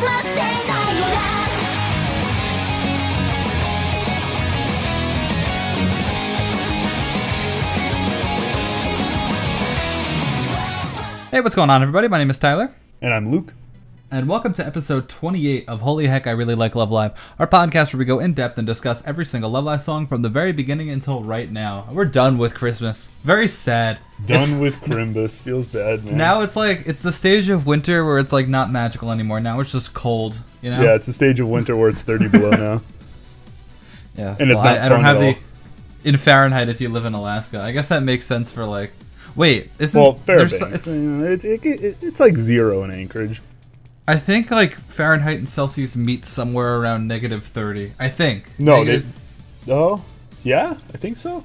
Hey, what's going on, everybody? My name is Tyler. And I'm Luke. And welcome to episode 28 of Holy Heck, I Really Like Love Live, our podcast where we go in depth and discuss every single Love Live song from the very beginning until right now. We're done with Christmas. Very sad. Done with Crimbus. Feels bad, man. Now it's like, it's the stage of winter where it's like not magical anymore. Now it's just cold, you know? Yeah, it's the stage of winter where it's 30 below now. Yeah. And it's not I don't fun have at all. in Fahrenheit if you live in Alaska. I guess that makes sense for like, wait, isn't... Well, Fairbanks. It's like 0 in Anchorage. I think like Fahrenheit and Celsius meet somewhere around -30. I think. No, oh, yeah, I think so.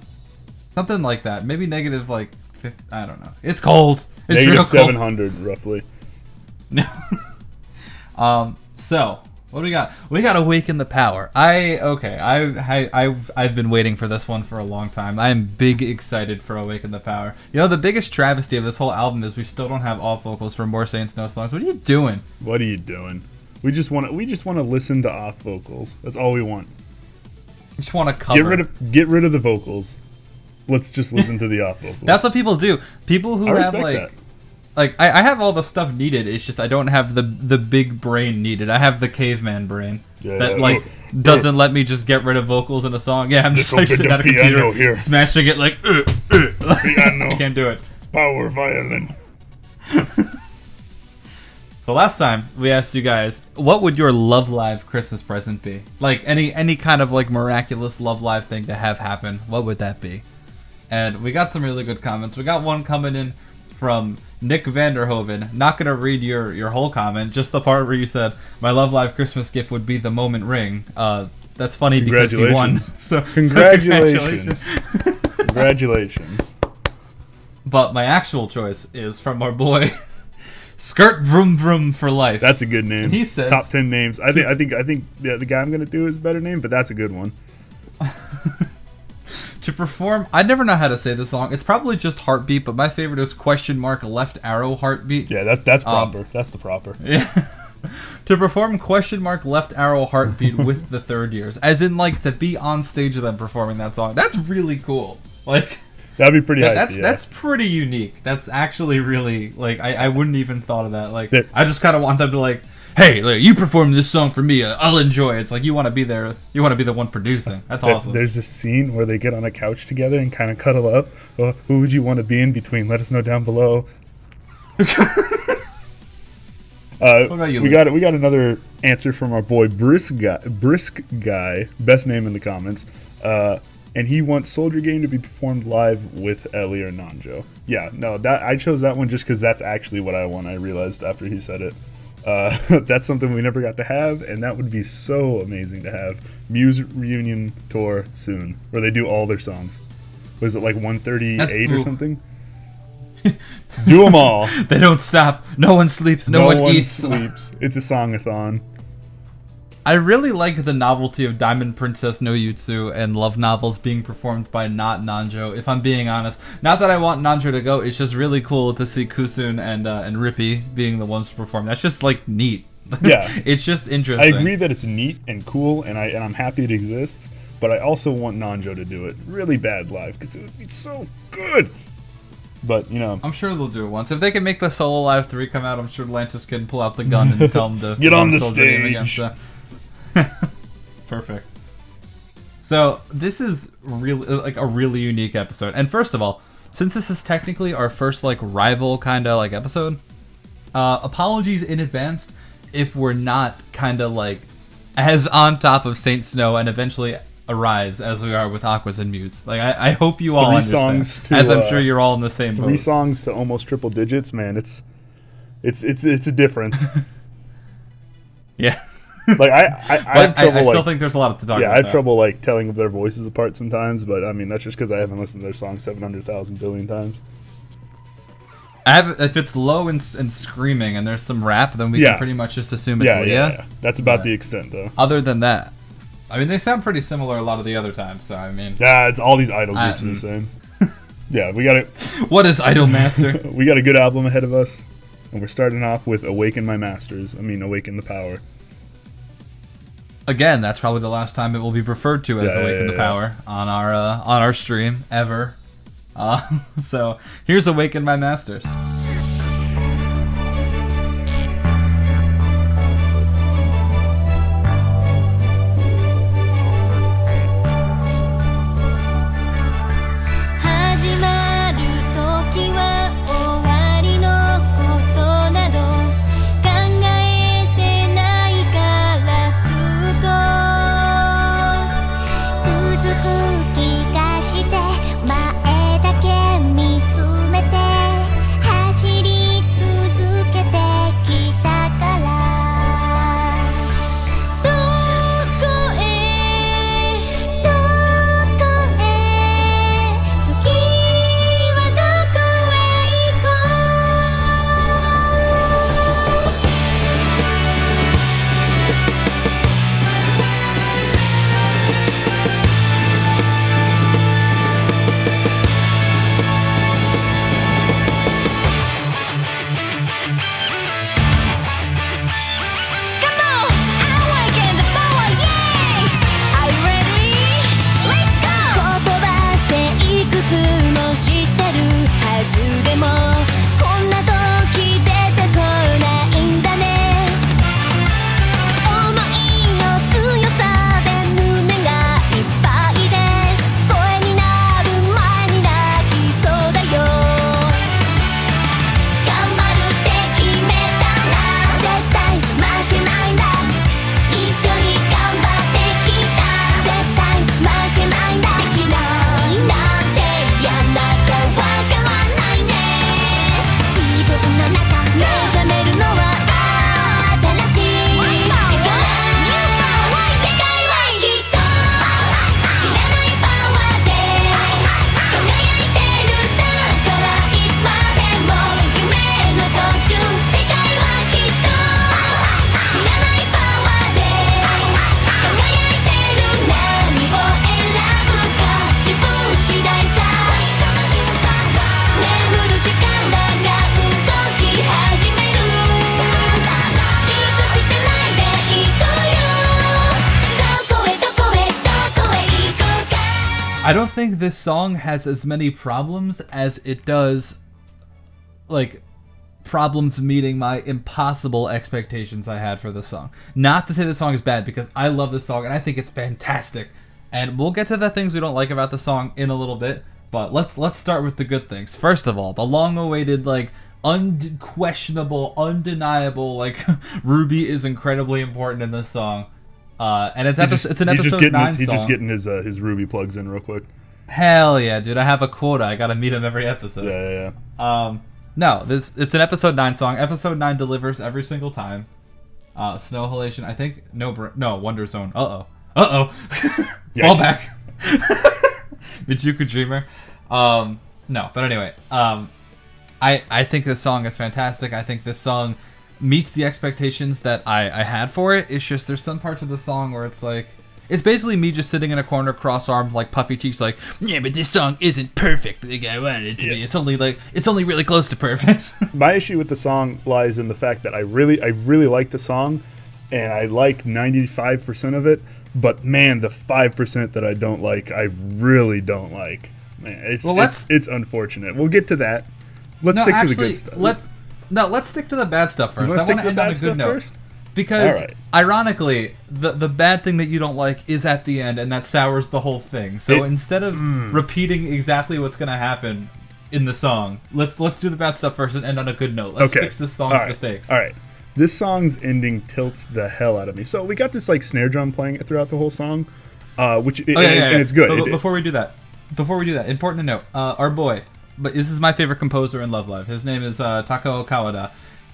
Something like that. Maybe negative like 50, I don't know. It's cold. It's Negative real 700 cold. Roughly. So what do we got? We got Awaken the Power. I've been waiting for this one for a long time. I am big excited for Awaken the Power. You know, the biggest travesty of this whole album is we still don't have off vocals for more Saint Snow songs. What are you doing? What are you doing? We just want to listen to off vocals. That's all we want. We just want to cover. Get rid of the vocals. Let's just listen to the off vocals. That's what people do. People who have like that. Like, I have all the stuff needed, it's just I don't have the big brain needed. I have the caveman brain doesn't let me just get rid of vocals in a song. Yeah, I'm just like sitting at a computer, here. Smashing it like, piano, I can't do it. Power violin. So last time, we asked you guys, what would your Love Live Christmas present be? Like, any kind of, like, miraculous Love Live thing to have happen, what would that be? And we got some really good comments. We got one coming in from Nick Vanderhoven. Not gonna read your whole comment, just the part where you said my Love Live Christmas gift would be the moment ring. That's funny because you won. So congratulations. Congratulations. But my actual choice is from our boy Skirt Vroom Vroom for Life. That's a good name. And he says top 10 names. I think yeah, the guy I'm gonna do is a better name, but that's a good one. To perform, I never know how to say this song. It's probably just Heartbeat, but my favorite is left arrow Heartbeat. Yeah, that's proper. That's the proper. Yeah. To perform left arrow Heartbeat with the Third Years, as in like to be on stage with them performing that song. That's really cool. Like that'd be pretty. That's pretty unique. That's actually really like I wouldn't even thought of that. Like I just kind of want them to like, hey, like, you perform this song for me, I'll enjoy it. It's like you want to be there, you want to be the one producing. That's awesome. There's this scene where they get on a couch together and kind of cuddle up. Well, who would you want to be in between? Let us know down below. What about you, we got another answer from our boy Brisk Guy, best name in the comments. And he wants Soldier Game to be performed live with Ellie or Nanjo. Yeah, no, I chose that one just because that's actually what I want. I realized after he said it. That's something we never got to have, and that would be so amazing to have. Muse reunion tour soon, where they do all their songs. Was it like 138 or something? Do them all. They don't stop. No one sleeps. No one eats. Sleeps. It's a song-a-thon. I really like the novelty of Diamond Princess no Jutsu and love novels being performed by not Nanjo, if I'm being honest. Not that I want Nanjo to go, it's just really cool to see Kusun and Rippy being the ones to perform. That's just like neat. Yeah. It's just interesting. I agree that it's neat and cool, and I'm happy it exists, but I also want Nanjo to do it really bad live, because it would be so good. But, you know. I'm sure they'll do it once. If they can make the Solo Live 3 come out, I'm sure Lantis can pull out the gun and tell them to get on the stage. Perfect. So this is really like a really unique episode. And first of all, since this is technically our first like rival kind of like episode, apologies in advance if we're not kind of like as on top of Saint Snow and eventually Arise as we are with Aqours and Muse. Like I hope you all understand, as I'm sure you're all in the same boat. 3 songs to almost triple digits, man. It's a difference. Yeah. Like I still think there's a lot to talk about. Yeah, I have trouble like telling their voices apart sometimes, but I mean that's just because I haven't listened to their song 700,000 billion times. If it's low and screaming and there's some rap, then we can pretty much just assume it's Leah. Yeah. That's about the extent, though. Other than that, I mean, they sound pretty similar a lot of the other times. So I mean, yeah, it's all these idol groups are the same. Yeah, we got it. What is Idol Master? We got a good album ahead of us. And we're starting off with Awaken My Masters. Awaken the Power. Again, that's probably the last time it will be referred to as Awaken the Power on our stream ever. So here's Awaken My Masters. I don't think this song has as many problems as it does, like, problems meeting my impossible expectations I had for this song. Not to say the song is bad, because I love this song and I think it's fantastic. And we'll get to the things we don't like about the song in a little bit, but let's start with the good things. First of all, the long-awaited, like, unquestionable, undeniable, like, Ruby is incredibly important in this song. And it's an episode 9 song. He's just getting his Ruby plugs in real quick. Hell yeah, dude! I have a quota. I gotta meet him every episode. Yeah. No, it's an episode 9 song. Episode 9 delivers every single time. Snow Halation, I think. No, Wonder Zone. Fall back. Mijuku Dreamer. No, but anyway. I think this song is fantastic. I think this song meets the expectations that I had for it. It's just there's some parts of the song where it's like, it's basically me just sitting in a corner, cross-armed, like puffy cheeks, like, yeah, but this song isn't perfect like I wanted it to be. It's only really close to perfect. My issue with the song lies in the fact that I really like the song, and I like 95% of it. But man, the 5% that I don't like, I really don't like. Man, it's unfortunate. We'll get to that. Let's stick to the good stuff. Let's stick to the bad stuff first. I want to end on a good note. Because, ironically, the bad thing that you don't like is at the end, and that sours the whole thing. So instead of repeating exactly what's going to happen in the song, let's do the bad stuff first and end on a good note. Let's fix this song's mistakes. All right. This song's ending tilts the hell out of me. So we got this like snare drum playing throughout the whole song, and it's good. But before we do that, important to note, our boy, but this is my favorite composer in Love Live. His name is Takao Kawada,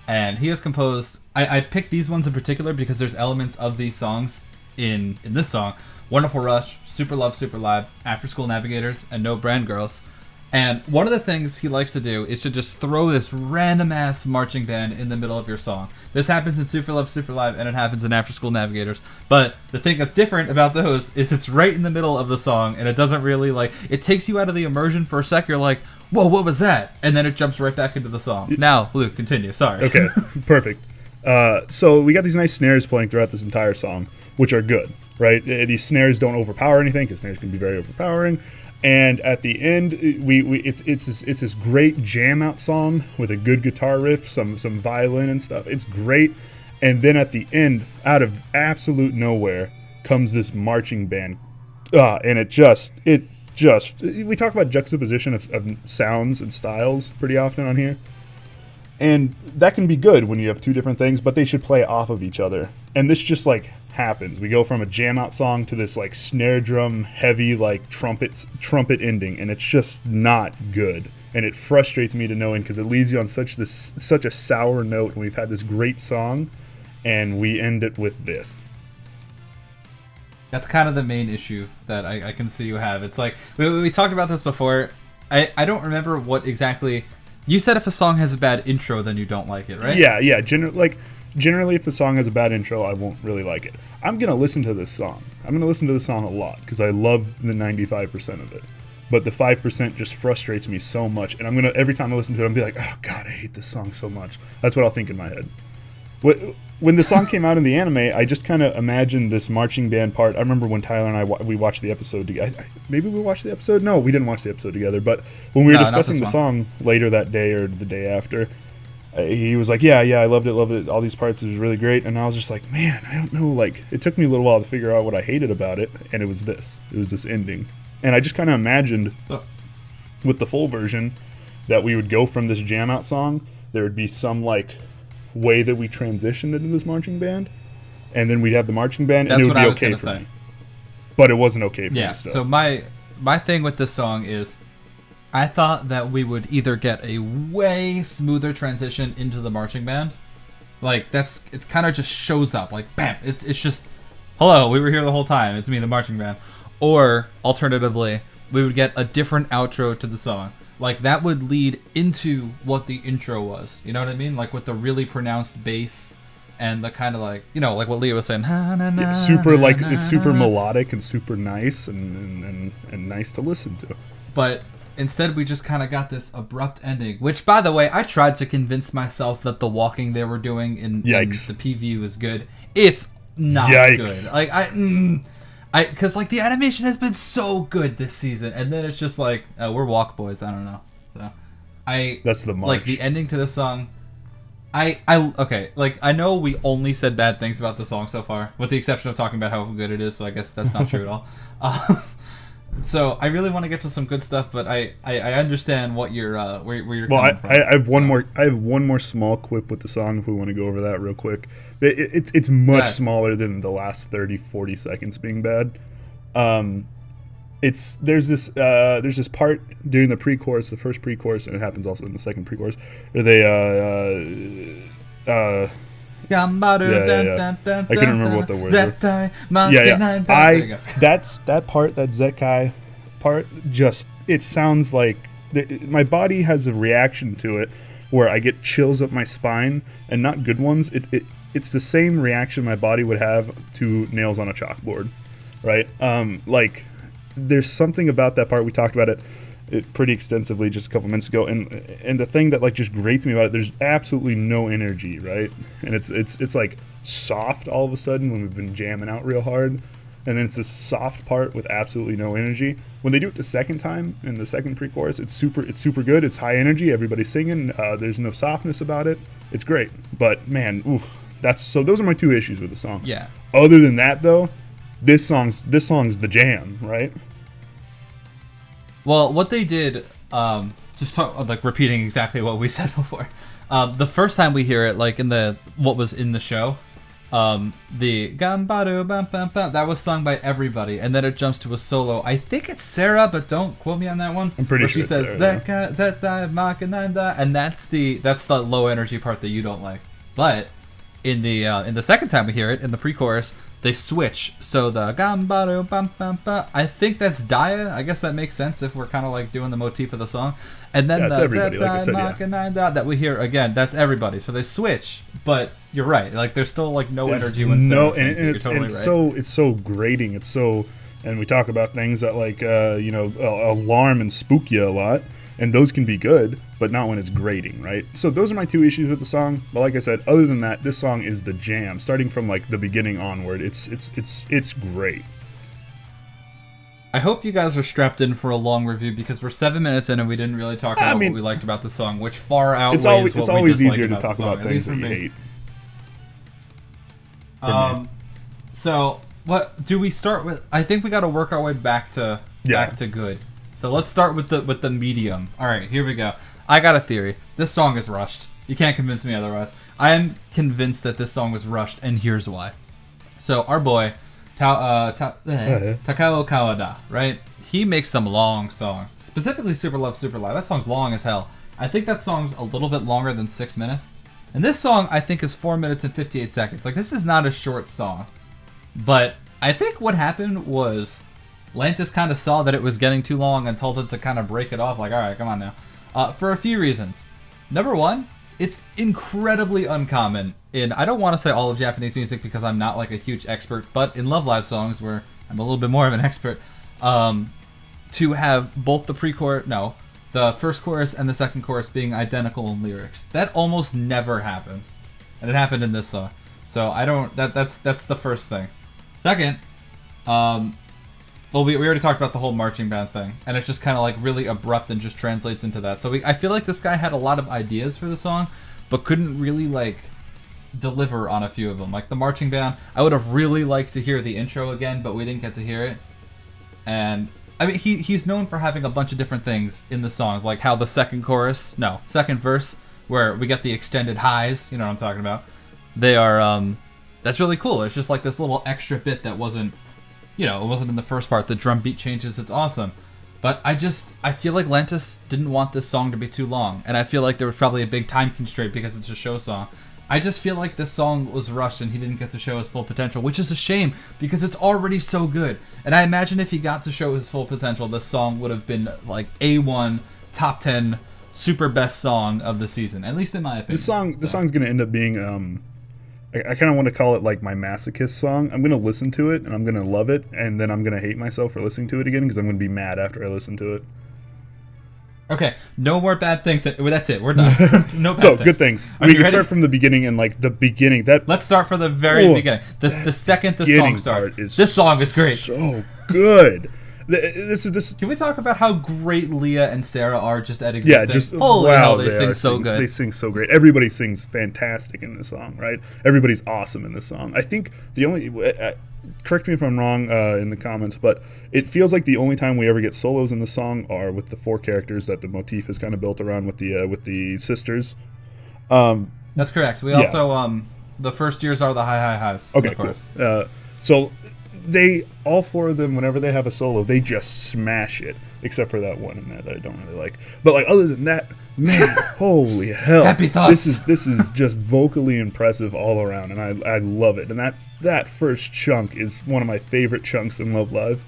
and he has composed. I picked these ones in particular because there's elements of these songs in this song: Wonderful Rush, Super Love, Super Live, After School Navigators, and No Brand Girls. And one of the things he likes to do is to just throw this random-ass marching band in the middle of your song. This happens in Super Love, Super Live, and it happens in After School Navigators. But the thing that's different about those is it's right in the middle of the song, and it doesn't really, like, it takes you out of the immersion for a sec. You're like, whoa, what was that? And then it jumps right back into the song. Now, Luke, continue. Sorry. Okay, perfect. So we got these nice snares playing throughout this entire song, which are good, right? These snares don't overpower anything, because snares can be very overpowering. And at the end, it's this great jam out song with a good guitar riff, some violin and stuff. It's great. And then at the end, out of absolute nowhere, comes this marching band, and it just we talk about juxtaposition of sounds and styles pretty often on here. And that can be good when you have two different things, but they should play off of each other. And this just like happens. We go from a jam out song to this like snare drum heavy like trumpet ending, and it's just not good. And it frustrates me to no end because it leaves you on such a sour note when we've had this great song and we end it with this. That's kind of the main issue that I can see you have. It's like we talked about this before. I don't remember what exactly. You said if a song has a bad intro, then you don't like it, right? Yeah. Generally, if a song has a bad intro, I won't really like it. I'm going to listen to this song. I'm going to listen to the song a lot because I love the 95% of it. But the 5% just frustrates me so much. And I'm going to, every time I listen to it, I'm going to be like, oh, God, I hate this song so much. That's what I'll think in my head. When the song came out in the anime, I just kind of imagined this marching band part. I remember when Tyler and we watched the episode together. Maybe we watched the episode? No, we didn't watch the episode together. But when we were discussing the song later that day or the day after, he was like, yeah, I loved it. All these parts, it was really great. And I was just like, man, I don't know. Like, it took me a little while to figure out what I hated about it. And it was this. It was this ending. And I just kind of imagined with the full version that we would go from this jam out song. There would be some like way that we transitioned into this marching band, and then we'd have the marching band, and it would be okay for me. But it wasn't okay for me. So my thing with this song is, I thought that we would either get a way smoother transition into the marching band, like it kind of just shows up like bam. It's just, hello, we were here the whole time. It's me, the marching band. Or alternatively, we would get a different outro to the song. Like, that would lead into what the intro was. You know what I mean? Like, with the really pronounced bass and the kind of like, you know, like what Leah was saying. It's super melodic and super nice and nice to listen to. But instead, we just kind of got this abrupt ending. Which, by the way, I tried to convince myself that the walking they were doing in the PV was good. It's not good. Like, because like the animation has been so good this season, and then it's just like we're walk boys. I don't know. So that's the march. Like the ending to the song. Okay. Like I know we only said bad things about the song so far, with the exception of talking about how good it is. So I guess that's not true at all. So I really want to get to some good stuff, but I understand what you're where you're coming from. I have one more small quip with the song if we want to go over that real quick. It's much smaller than the last 30-40 seconds being bad. There's this part during the pre-chorus, the first pre-chorus, and it happens also in the second pre-chorus, where they I couldn't remember what the words were. That's that part, that Zekai part, just, it sounds like my body has a reaction to it where I get chills up my spine, and not good ones. It's the same reaction my body would have to nails on a chalkboard, right? Like, there's something about that part. We talked about it pretty extensively just a couple minutes ago, and the thing that like just grates me about it, there's absolutely no energy, right? And it's like soft all of a sudden when we've been jamming out real hard, and then it's this soft part with absolutely no energy. When they do it the second time in the second pre-chorus, it's super good. It's high energy, everybody's singing, there's no softness about it. It's great. But man, those are my two issues with the song. Yeah. Other than that though, this song's the jam, right? Well, what they did, like repeating exactly what we said before. The first time we hear it, like in what was in the show, the Gambado Bam Bam Bam, that was sung by everybody, and then it jumps to a solo. I think it's Sarah, but don't quote me on that one. I'm pretty sure she says Zeta, and that's the low energy part that you don't like. But in the second time we hear it, in the pre-chorus, they switch. So the Gambado Bam Bam Bam, I think that's Daya. I guess that makes sense if we're kind of like doing the motif of the song. And then the Zeta that we hear again, that's everybody. So they switch, but you're right. Like there's still like no energy when it's so grating. It's so, and we talk about things that like alarm and spook you a lot. and those can be good, but not when it's grating, right? So those are my two issues with the song. But like I said, other than that, this song is the jam. Starting from like the beginning onward, it's great. I hope you guys are strapped in for a long review because we're 7 minutes in and we didn't really talk about what we liked about the song, which far outweighs what we dislike about the song. It's always easier to talk about things that you hate. So what do we start with? I think we got to work our way back to good. So let's start with the medium. All right, here we go. I got a theory. This song is rushed. You can't convince me otherwise. I am convinced that this song was rushed, and here's why. So our boy Takao Kawada, right? He makes some long songs, specifically Super Love, Super Live. That song's long as hell. I think that song's a little bit longer than 6 minutes. And this song, I think, is 4 minutes and 58 seconds. Like, this is not a short song. But I think what happened was Lantis kind of saw that it was getting too long and told him to kind of break it off. Like, all right, come on now. For a few reasons. Number one, it's incredibly uncommon in, I don't want to say all of Japanese music because I'm not like a huge expert, but in Love Live songs where I'm a little bit more of an expert, to have both the first chorus and the second chorus being identical in lyrics. That almost never happens. And it happened in this song. So I don't, that's the first thing. Second, well, we already talked about the whole marching band thing, and it's just kind of like really abrupt and just translates into that. So I feel like this guy had a lot of ideas for the song, but couldn't really like deliver on a few of them. Like the marching band, I would have really liked to hear the intro again, but we didn't get to hear it. And I mean, he's known for having a bunch of different things in the songs, like how the second verse, where we get the extended highs, you know what I'm talking about. They are, that's really cool. It's just like this little extra bit that wasn't, it wasn't in the first part. The drum beat changes, it's awesome. But I feel like Lantis didn't want this song to be too long. And I feel like there was probably a big time constraint because it's a show song. I just feel like this song was rushed and he didn't get to show his full potential, which is a shame because it's already so good. And I imagine if he got to show his full potential, this song would have been like A1, top 10, super best song of the season, at least in my opinion. This song's going to end up being, I kind of want to call it like my masochist song. I'm going to listen to it and I'm going to love it, and then I'm going to hate myself for listening to it again because I'm going to be mad after I listen to it. Okay, no more bad things. That's it. We're done. No bad things. Good things. We can start from the beginning, and like the beginning. Let's start from the very beginning. The second the song starts. This song is great. So good. This. Can we talk about how great Leah and Sarah are just at existing? Yeah, just holy hell, they sing so good. They sing so great. Everybody sings fantastic in this song, right? Everybody's awesome in this song. I think the only correct me if I'm wrong in the comments, but it feels like the only time we ever get solos in the song are with the four characters that the motif is kind of built around with the sisters. That's correct. We also the first years are the high highs. Okay, of course. Cool. So they all four of them, whenever they have a solo, they just smash it, except for that one in there that I don't really like. But like other than that, man, holy hell! Happy thoughts. This is just vocally impressive all around, and I love it. And that first chunk is one of my favorite chunks in Love Live.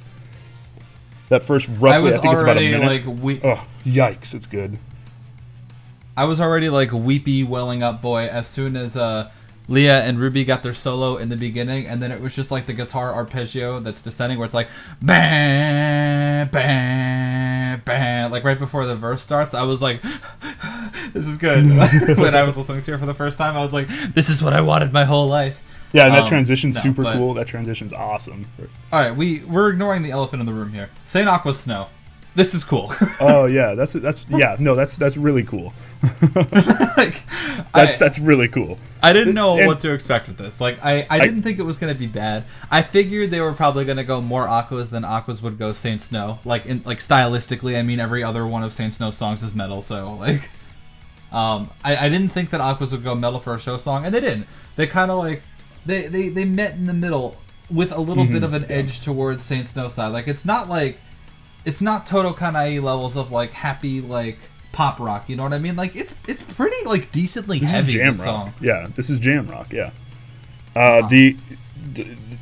That first roughly, I think it's about a minute. Oh, yikes! It's good. I was already like weepy, welling up, boy, as soon as Leah and Ruby got their solo in the beginning, and then it was just like the guitar arpeggio that's descending, where it's like bam, bam, bam, like right before the verse starts. I was like, this is good. When I was listening to it for the first time, I was like, this is what I wanted my whole life. Yeah, and that transition's super cool. That transition's awesome. All right, we're ignoring the elephant in the room here. Saint Aqua's Snow. This is cool. Oh yeah, that's really cool. Like, that's really cool. I didn't know what to expect with this. Like I didn't think it was gonna be bad. I figured they were probably gonna go more Aqours than Aqours would go Saint Snow. Like stylistically, I mean every other one of Saint Snow's songs is metal, so like I didn't think that Aqours would go metal for a show song, and they didn't. They kinda like they met in the middle with a little bit of an edge towards Saint Snow side. Like it's not Toto Kanai levels of like happy like pop rock, you know what I mean? Like it's pretty like decently heavy. Jam this rock. Song. Yeah, this is jam rock. Yeah.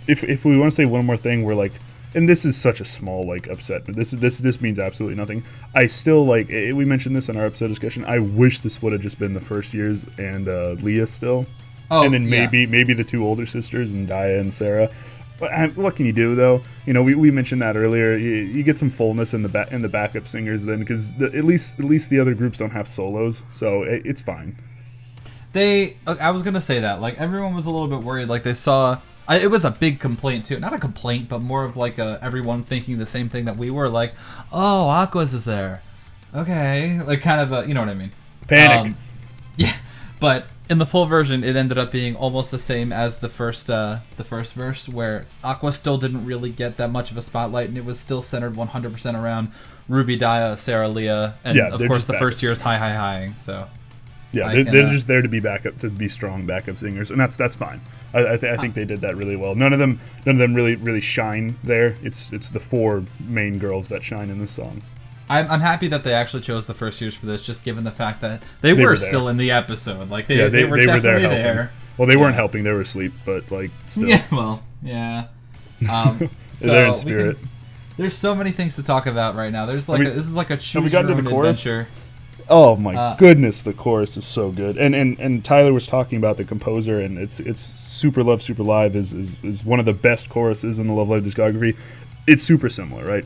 If we want to say one more thing, we're like, and this is such a small like upset, but this means absolutely nothing. I still like we mentioned this in our episode discussion. I wish this would have just been the first years and Leah still, and then maybe the two older sisters and Daya and Sarah. What can you do though? You know, we mentioned that earlier. You get some fullness in the backup singers then, because at least the other groups don't have solos, so it's fine. I was gonna say that, like, everyone was a little bit worried, like they saw. It was a big complaint too, not a complaint, but more of like everyone thinking the same thing that we were, like, oh, Aqours is there, okay, like kind of a, you know what I mean? Panic. Yeah, but in the full version, it ended up being almost the same as the first verse, where Aqours still didn't really get that much of a spotlight, and it was still centered 100% around Ruby Dia, CYaRon, and of course the first year's Hi. So yeah, they're just there to be strong backup singers, and that's fine. I think they did that really well. None of them really shine there. It's the four main girls that shine in this song. I'm happy that they actually chose the first years for this, just given the fact that they were still in the episode. Like they were definitely there. Well, they weren't helping; they were asleep. But like, still. Yeah, well, yeah. So they're in spirit. There's so many things to talk about right now. There's like this is like a choose your own adventure. Oh my goodness, the chorus is so good. And Tyler was talking about the composer, and it's Super Love Super Live is one of the best choruses in the Love Live discography. It's super similar, right?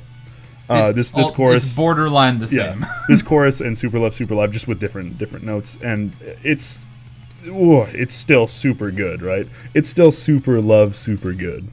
This chorus, it's borderline the same. This chorus and Super Love Super Live, just with different notes, and it's still super good, right? It's still Super Love Super good.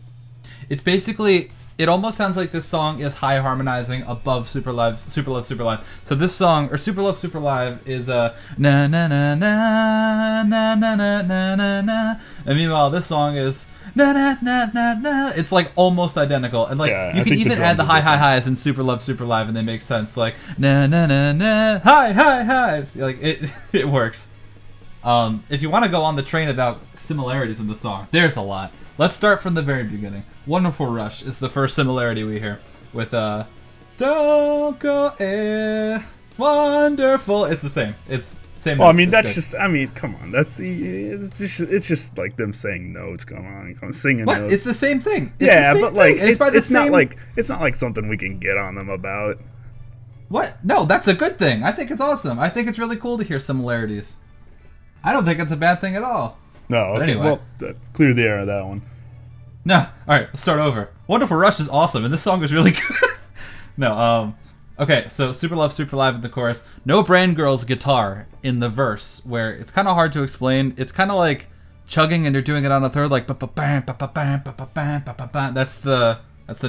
It's basically, it almost sounds like this song is high harmonizing above Super Love Super Live. So this song, or Super Love Super Live, is na na na na na na na na na na, and meanwhile this song is na na na na na. It's like almost identical, and like you can even add the highs in Super Love Super Live, and they make sense. Like na na na na hi, like it works. If you want to go on the train about similarities in the song, there's a lot. Let's start from the very beginning. Wonderful Rush is the first similarity we hear with Don't Go Air Wonderful. It's the same. It's same. Well, I mean, that's just. I mean, come on. It's just like them saying notes. Come on, singing what? Notes. It's the same thing. It's yeah, the same but like thing. it's not like something we can get on them about. What? No, that's a good thing. I think it's awesome. I think it's really cool to hear similarities. I don't think it's a bad thing at all. No, okay, anyway. Well, clear the air of that one. No, all right, let's start over. Wonderful Rush is awesome, and this song is really good. No, okay, so Super Love Super Live in the chorus. No Brand Girl's guitar in the verse, where it's kind of hard to explain. It's kind of like chugging, and you're doing it on a third, like that's the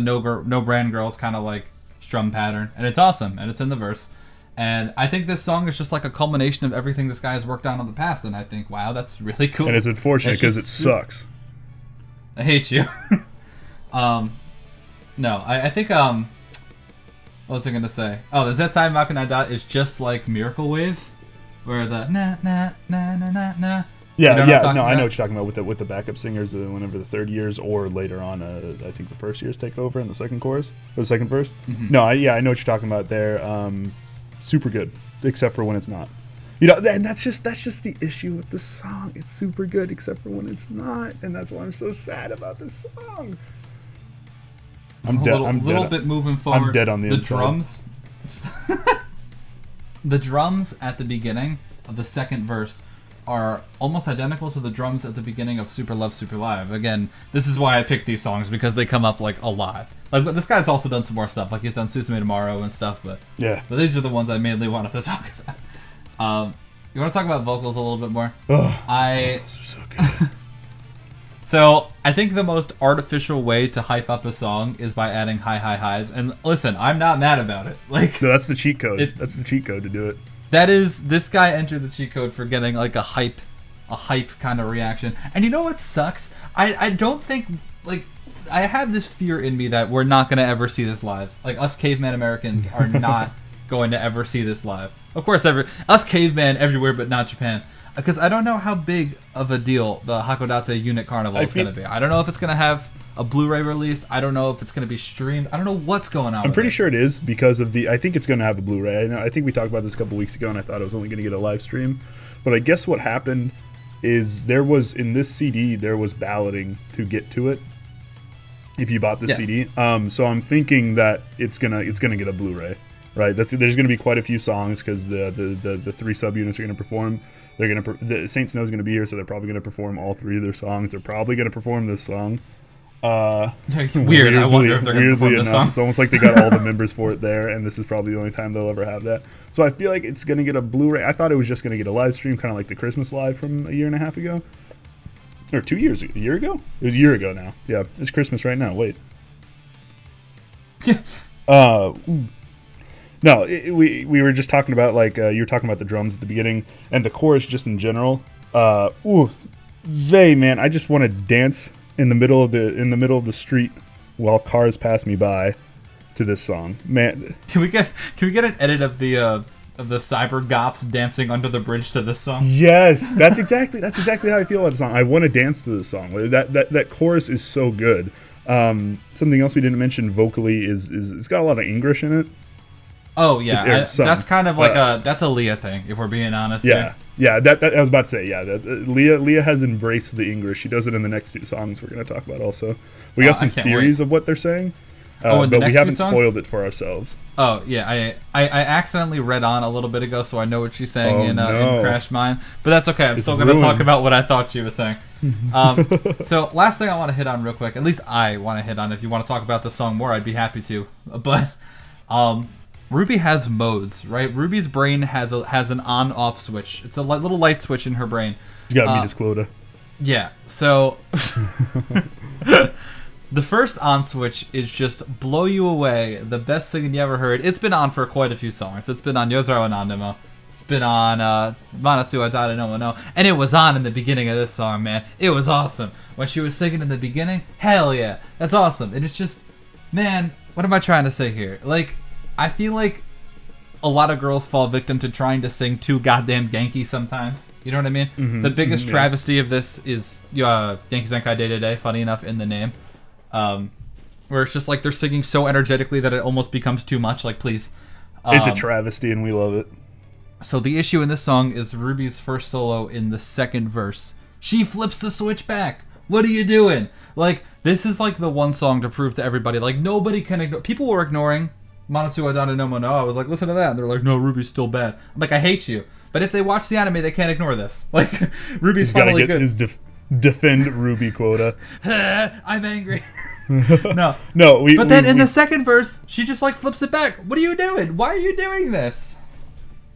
No Brand Girl's kind of like strum pattern, and it's awesome, and it's in the verse. And I think this song is just like a culmination of everything this guy has worked on in the past, and I think, wow, that's really cool. And it's unfortunate because it sucks. I hate you. No, I think, what was I going to say? Oh, the Zetai Makanada is just like Miracle Wave, where the na na na na na na. Yeah, I know what you're talking about with the backup singers whenever the third years or later on, I think the first years take over in the second chorus, or the second verse. Mm-hmm. No, I know what you're talking about there. Super good, except for when it's not. You know, and that's just the issue with the song. It's super good, except for when it's not, and that's why I'm so sad about this song. I'm dead. I'm little bit moving forward. I'm dead on the inside. Drums. The drums at the beginning of the second verse are almost identical to the drums at the beginning of Super Love Super Live. Again, this is why I picked these songs, because they come up like a lot. Like, this guy's also done some more stuff. Like, he's done Susume Tomorrow and stuff, but yeah. But these are the ones I mainly wanted to talk about. You want to talk about vocals a little bit more? Those are so good. So, I think the most artificial way to hype up a song is by adding highs. And listen, I'm not mad about it. Like, no, that's the cheat code. That's the cheat code to do it. This guy entered the cheat code for getting like a hype kind of reaction. And you know what sucks? I don't think, like, I have this fear in me that we're not going to ever see this live. Like, us caveman Americans are not going to ever see this live. Of course, us caveman everywhere but not Japan. Because I don't know how big of a deal the Hakodate Unit Carnival is going to be. I don't know if it's going to have a Blu-ray release. I don't know if it's going to be streamed. I don't know what's going on. I'm pretty sure it is because of I think it's going to have a Blu-ray. I think we talked about this a couple weeks ago, and I thought it was only going to get a live stream. But I guess what happened is in this CD, there was balloting to get to it if you bought the CD. So I'm thinking that it's gonna get a Blu-ray, right? There's going to be quite a few songs because the three subunits are going to perform. The Saint Snow's going to be here, so they're probably going to perform all three of their songs. They're probably going to perform this song. Weird. I wonder if they're going to perform this song. It's almost like they got all the members for it there, and this is probably the only time they'll ever have that. So I feel like it's going to get a Blu-ray. I thought it was just going to get a live stream, kind of like the Christmas live from a year and a half ago. Or 2 years ago. A year ago? It was a year ago now. Yeah, it's Christmas right now. Wait. No, we were just talking about, like, you were talking about the drums at the beginning, and the chorus just in general. Man, I just want to dance in the middle of the street while cars pass me by to this song. Man, can we get an edit of the cyber goths dancing under the bridge to this song? Yes, that's exactly how I feel about the song. I want to dance to this song. That chorus is so good. Something else we didn't mention vocally is it's got a lot of English in it. Oh yeah, that's kind of like that's a Leah thing, if we're being honest. Yeah, yeah. That I was about to say. Yeah, Leah has embraced the English. She does it in the next 2 songs we're going to talk about. Also, we got some theories of what they're saying, but we haven't spoiled it for ourselves. Oh yeah, I accidentally read on a little bit ago, so I know what she's saying in Crash Mine. But that's okay. I'm still going to talk about what I thought she was saying. So last thing I want to hit on real quick. At least I want to hit on. If you want to talk about the song more, I'd be happy to. But Ruby has modes, right? Ruby's brain has an on-off switch. It's a little light switch in her brain. You gotta meet his quota. Yeah. So the first on switch is just blow you away. The best singing you ever heard. It's been on for quite a few songs. It's been on Yozaro Nandemo. It's been on Manatsu Adada no Mono. And it was on in the beginning of this song, man. It was awesome. When she was singing in the beginning, hell yeah. That's awesome. And it's just, man, what am I trying to say here? Like, I feel like a lot of girls fall victim to trying to sing too goddamn Genki sometimes. You know what I mean? Mm-hmm. The biggest travesty of this is Genki Zenkai Day to Day, funny enough, in the name. Where it's just like they're singing so energetically that it almost becomes too much. Like, please. It's a travesty and we love it. So the issue in this song is Ruby's first solo in the second verse. She flips the switch back. What are you doing? Like, this is like the one song to prove to everybody. Like, nobody can ignore. People were ignoring Manatsu Adana no Mono. I was like, listen to that. And they're like, no, Ruby's still bad. I'm like, I hate you. But if they watch the anime, they can't ignore this. Like, Ruby's finally good. His defend Ruby quota. I'm angry. No. But then in the second verse, she just like flips it back. What are you doing? Why are you doing this?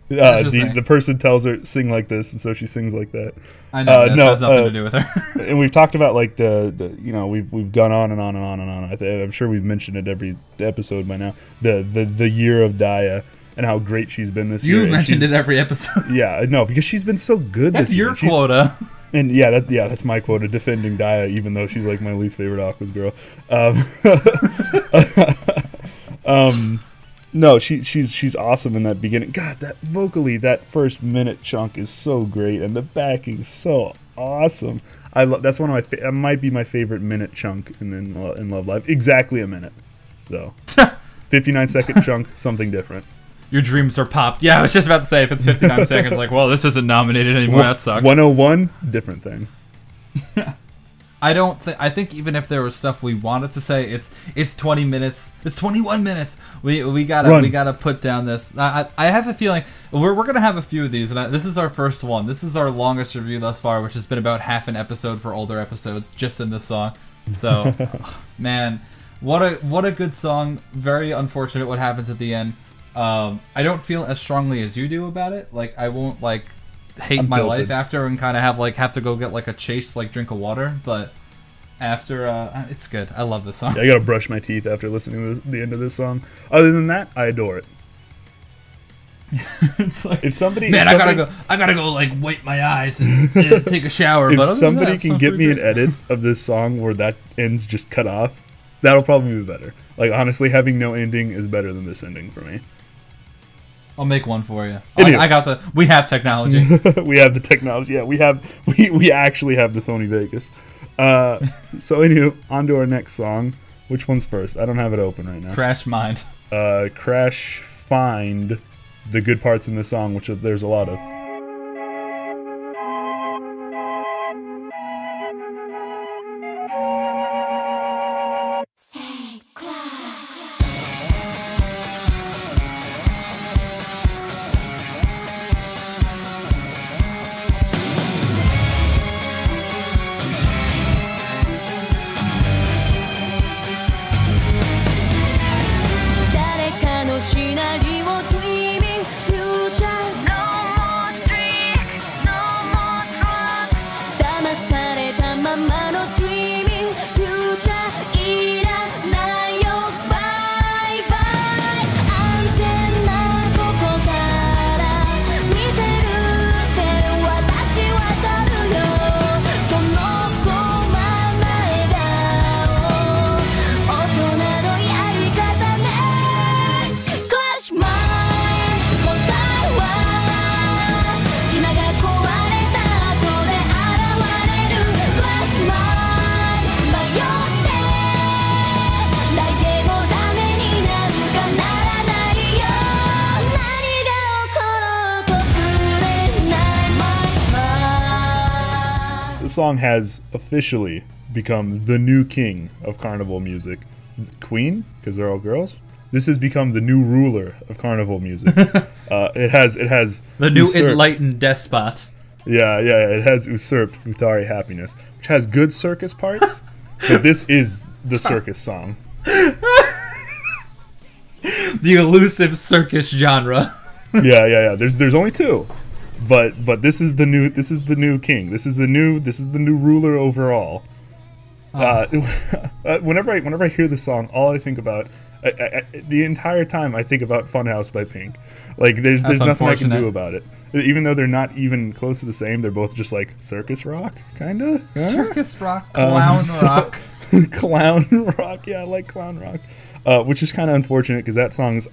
The person tells her sing like this, and so she sings like that. I know that has nothing to do with her. And we've talked about like the you know we've gone on and on and on and on. I'm sure we've mentioned it every episode by now. The year of Daya and how great she's been this year. You've mentioned it every episode. Yeah, no, because she's been so good. That's this year. That's your quota. And that's my quota, defending Daya, even though she's like my least favorite Aqours girl. No, she's awesome in that beginning. God, that vocally, that first minute chunk is so great, and the backing's so awesome. That's one of my that might be my favorite minute chunk in Love Live. Exactly a minute, though. 59-second chunk, something different. Your dreams are popped. Yeah, I was just about to say, if it's 59 seconds, like, well, this isn't nominated anymore. That sucks. 101, different thing. I think even if there was stuff we wanted to say, it's 20 minutes. It's 21 minutes. We gotta put down this. I have a feeling we're gonna have a few of these, and this is our first one. This is our longest review thus far, which has been about half an episode for older episodes just in this song. So, man, what a good song. Very unfortunate what happens at the end. I don't feel as strongly as you do about it. Like, I won't like hate my life after and kind of have to go get like a chase, like drink of water, but after it's good. I love this song. Yeah, I gotta brush my teeth after listening to the end of this song. Other than that, I adore it. It's like, I gotta go like wipe my eyes and take a shower. If but somebody can get me an edit of this song where that end's just cut off, that'll probably be better. Like, honestly, having no ending is better than this ending for me. I'll make one for you. We have technology. We have the technology. Yeah, we actually have the Sony Vegas. So anyway, on to our next song. Which one's first? I don't have it open right now. Crash Mind. Crash Find the good parts in the song, which there's a lot of. song has officially become the new king of carnival music. Queen, because they're all girls. This has become the new ruler of carnival music. It has the new usurped, enlightened despot. Yeah, it has usurped Futari Happiness, which has good circus parts, but this is the circus song. The elusive circus genre. Yeah. There's only two, but this is the new king. This is the new ruler overall. Whenever I hear this song, all I think about the entire time I think about Funhouse by Pink. Like there's nothing I can do about it. Even though they're not even close to the same, they're both just like circus rock, kinda. Huh? Circus rock, clown rock. Clown rock, yeah, I like clown rock. Which is kind of unfortunate because that was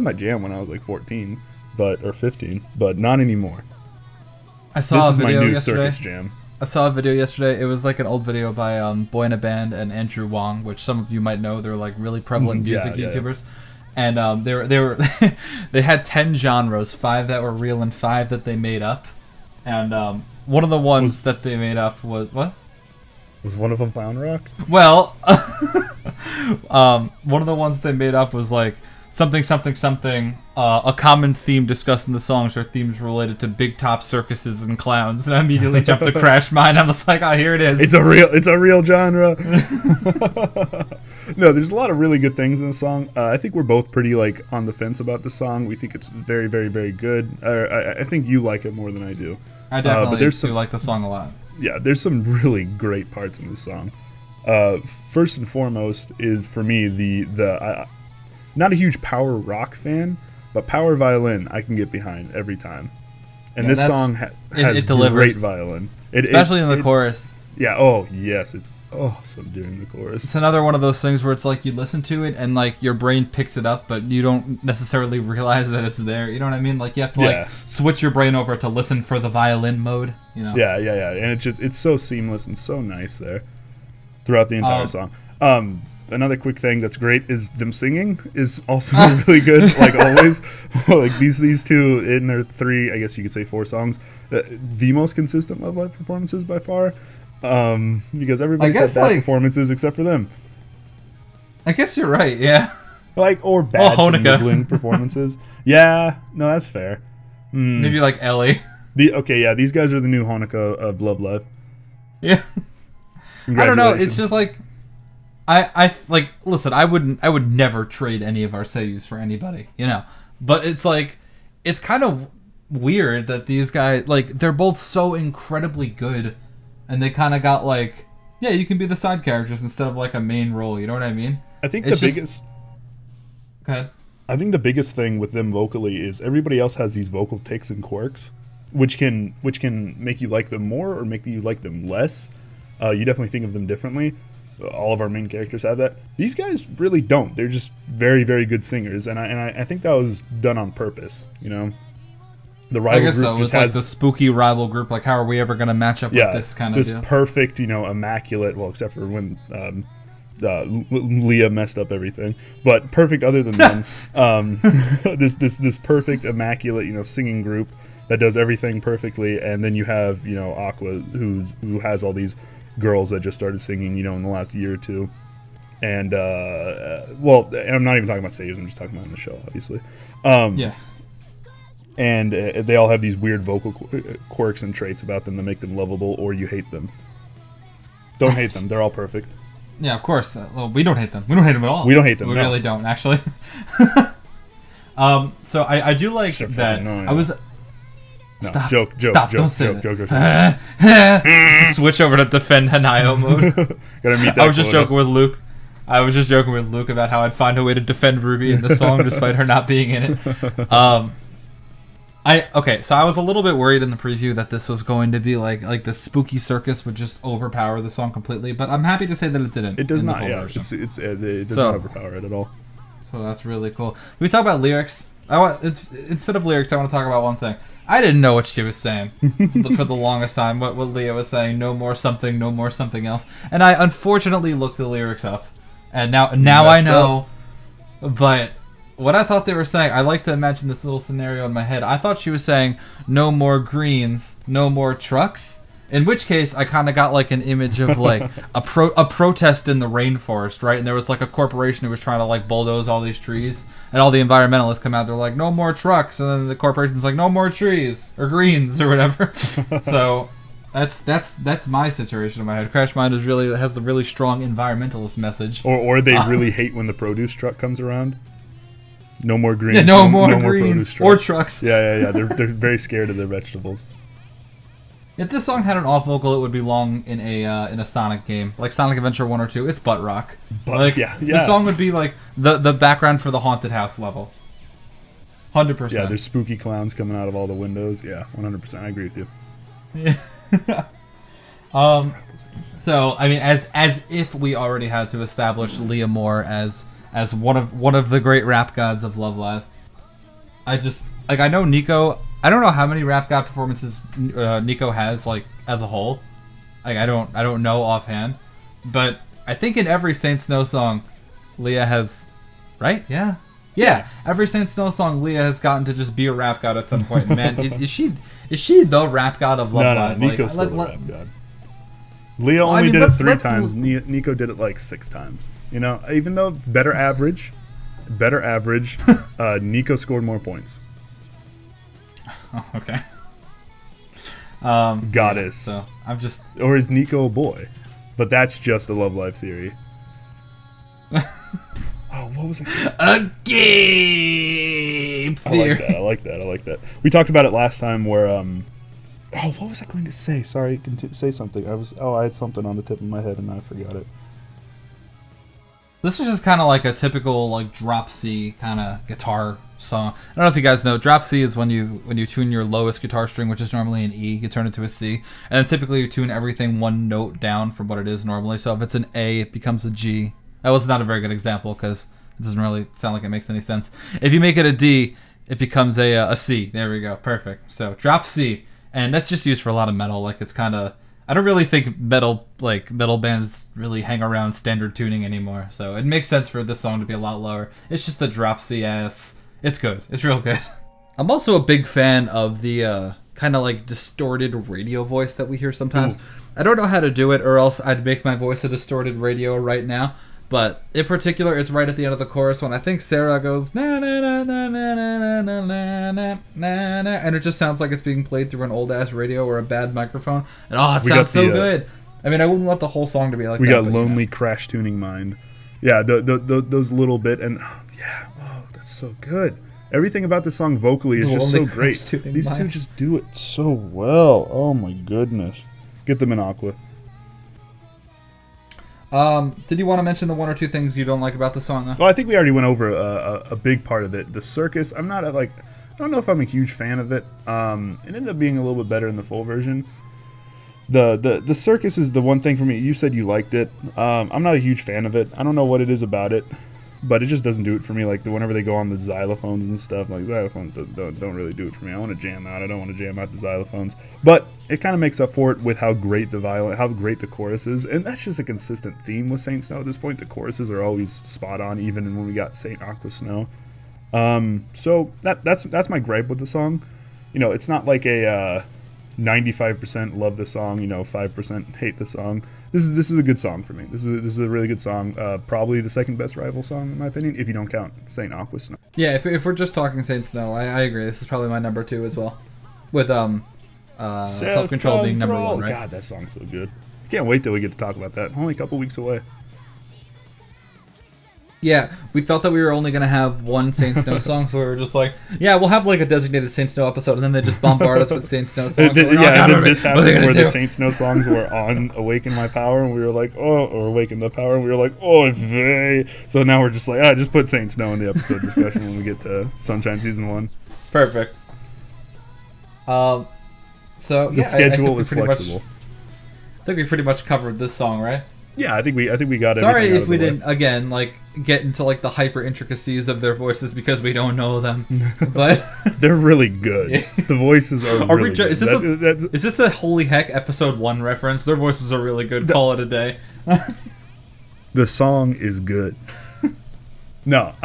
my jam when I was like 14, or 15, but not anymore. I saw this a video is my new yesterday. circus jam. I saw a video yesterday. It was like an old video by Boy in a Band and Andrew Wong, which some of you might know. They're like really prevalent music YouTubers. And they had 10 genres, 5 that were real and 5 that they made up. And one of the ones that they made up was what? Was one of them clown rock? Well, one of the ones they made up was like something. A common theme discussed in the songs are themes related to big top circuses and clowns. And I immediately jumped to Crash Mine. I was like, oh, here it is. It's a real genre. No, there's a lot of really good things in the song. I think we're both pretty like on the fence about the song. We think it's very, very, very good. I think you like it more than I do. I definitely do like the song a lot. Yeah, there's some really great parts in this song. First and foremost is for me the not a huge power rock fan, but power violin I can get behind every time. And this song has great violin, especially in the chorus. Yeah. Oh yes, it's awesome during the chorus. It's another one of those things where it's like you listen to it and like your brain picks it up, but you don't necessarily realize that it's there. You know what I mean? Like you have to like switch your brain over to listen for the violin mode. You know? Yeah. And it's so seamless and so nice there throughout the entire song. Another quick thing that's great is them singing is also really good. Like always, like these two in their 3, I guess you could say 4 songs, the most consistent Love Live performances by far. Because everybody's had bad performances except for them. I guess you're right, yeah. Or bad middling performances. Yeah, no, that's fair. Maybe like Ellie. These guys are the new Honoka of Love Live. Yeah. I don't know, it's just like I like listen, I would never trade any of our seiyus for anybody, you know. But it's like it's kind of weird that these guys like they're both so incredibly good. And they kind of got like, yeah, you can be the side characters instead of like a main role. You know what I mean? I think biggest. Go ahead. I think the biggest thing with them vocally is everybody else has these vocal tics and quirks, which can make you like them more or make you like them less. You definitely think of them differently. All of our main characters have that. These guys really don't. They're just very, very good singers, and I think that was done on purpose. You know. The rival group so. It was like the spooky rival group. Like, how are we ever going to match up with this kind of deal? This perfect, immaculate. Well, except for when Leah messed up everything, but perfect other than them. This perfect, immaculate, singing group that does everything perfectly, and then you have Aqua, who has all these girls that just started singing, in the last year or two, and and I'm not even talking about seiyus. I'm just talking about in the show, obviously. And they all have these weird vocal quirks and traits about them that make them lovable, or you hate them. Don't hate them. They're all perfect. Yeah, of course. Well, we don't hate them. We don't hate them at all. We don't hate them. We really don't, actually. So I do like that. I was... No, stop. Joke. Don't say that. Switch over to defend Hanayo mode. Gotta meet that I was just joking with Luke. About how I'd find a way to defend Ruby in the song despite her not being in it. So I was a little bit worried in the preview that this was going to be like the spooky circus would just overpower the song completely, but I'm happy to say that it didn't. It does not. Yeah, it does not overpower it at all. So that's really cool. We talk about lyrics. Instead of lyrics, I want to talk about one thing. I didn't know what she was saying for the longest time. What Leah was saying, no more something else. And I unfortunately looked the lyrics up, and now I know. But what I thought they were saying, I like to imagine this little scenario in my head. I thought she was saying, no more greens, no more trucks. In which case, I kind of got like an image of like a protest in the rainforest, right? And there was like a corporation who was trying to like bulldoze all these trees, and all the environmentalists come out. They're like, "No more trucks," and then the corporation's like, "No more trees or greens or whatever." So that's my situation in my head. Crash Mind has a really strong environmentalist message. Or they really hate when the produce truck comes around. No more greens. Yeah, no more greens or trucks. Yeah. They're very scared of their vegetables. If this song had an off vocal, it would belong in a Sonic game, like Sonic Adventure 1 or 2. It's butt rock. The song would be like the background for the haunted house level. 100%. Yeah, there's spooky clowns coming out of all the windows. Yeah, 100%. I agree with you. Yeah. So I mean, as if we already had to establish Leah Moore as one of the great rap gods of Love Live. I know Nico. I don't know how many rap god performances Nico has like as a whole. Like I don't know offhand, but I think in every Saint Snow song, Leah has, right? Yeah. Every Saint Snow song, Leah has gotten to just be a rap god at some point. Man, is she the rap god of Love Live? No, Nico's still the rap god. Leah only did it 3 times. Nico did it like 6 times. You know, even though better average, Nico scored more points. Oh, okay. Goddess. So I'm just. Or is Nico a boy? But that's just a Love Live theory. Oh, what was it? A game theory. I like that. We talked about it last time where what was I going to say? Sorry, say something. I had something on the tip of my head and I forgot it. This is just kind of like a typical like drop C kind of guitar song. I don't know if you guys know, drop C is when you tune your lowest guitar string, which is normally an E, you turn it to a C, and then typically you tune everything one note down from what it is normally. So if it's an A, it becomes a G. That was not a very good example because it doesn't really sound like it makes any sense. If you make it a D, it becomes a C. There we go, perfect. So drop C, and that's just used for a lot of metal. Like it's kind of, I don't really think metal bands really hang around standard tuning anymore. So it makes sense for this song to be a lot lower. It's just the drop C ass. It's good. It's real good. I'm also a big fan of the kind of like distorted radio voice that we hear sometimes. Ooh. I don't know how to do it, or else I'd make my voice a distorted radio right now. But in particular, it's right at the end of the chorus when I think Sarah goes na na na na na na na na na na, and it just sounds like it's being played through an old ass radio or a bad microphone. And it sounds so good. I mean, I wouldn't want the whole song to be like that. We got Lonely Crash Tuning Mind. Yeah, those little bit and that's so good. Everything about this song vocally is just so great. These two just do it so well. Oh my goodness. Get them in Aqua. Did you want to mention the 1 or 2 things you don't like about the song, though? Well, I think we already went over a big part of it. The circus, I don't know if I'm a huge fan of it. It ended up being a little bit better in the full version. The circus is the one thing for me. You said you liked it. I'm not a huge fan of it. I don't know what it is about it, but it just doesn't do it for me. Like whenever they go on the xylophones and stuff, like xylophones don't really do it for me. I want to jam out. I don't want to jam out the xylophones, but it kind of makes up for it with how great the chorus is, and that's just a consistent theme with Saint Snow at this point. The choruses are always spot on, even when we got Saint Aqua Snow. So that's my gripe with the song. You know, it's not like a 95% love the song, 5% hate the song. This is a good song for me. This is a really good song. Probably the second best rival song in my opinion, if you don't count Saint Aqua Snow. Yeah, if we're just talking Saint Snow, I agree. This is probably my number 2 as well, with Self-Control being number 1. Right? God, that song's so good. Can't wait till we get to talk about that. Only a couple weeks away. Yeah, we thought that we were only going to have one Saint Snow song, so we were just like, yeah, we'll have like a designated Saint Snow episode, and then they just bombard us with Saint Snow songs. And then this happened where the Saint Snow songs were on Awaken My Power, and we were like, or Awaken the Power, and we were like, they. So now we're just like, just put Saint Snow in the episode discussion when we get to Sunshine Season 1. Perfect. So the schedule is flexible. I think we pretty much covered this song, right? Yeah, I think we got it. Sorry if we didn't again get into like the hyper intricacies of their voices because we don't know them, but they're really good. Yeah. The voices are really good. Is this a Holy Heck episode 1 reference? Their voices are really good. Call it a day. The song is good. No,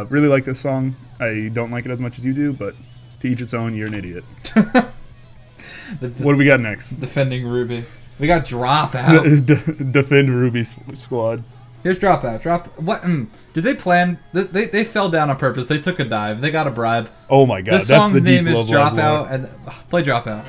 really like this song. I don't like it as much as you do, but to each its own. You're an idiot. What do we got next? Defending Ruby. We got Dropout. Defend Ruby squad. Here's Dropout. What? Did they plan? They fell down on purpose. They took a dive. They got a bribe. Oh my god. The song's that's the name deep is love Dropout. And play Dropout.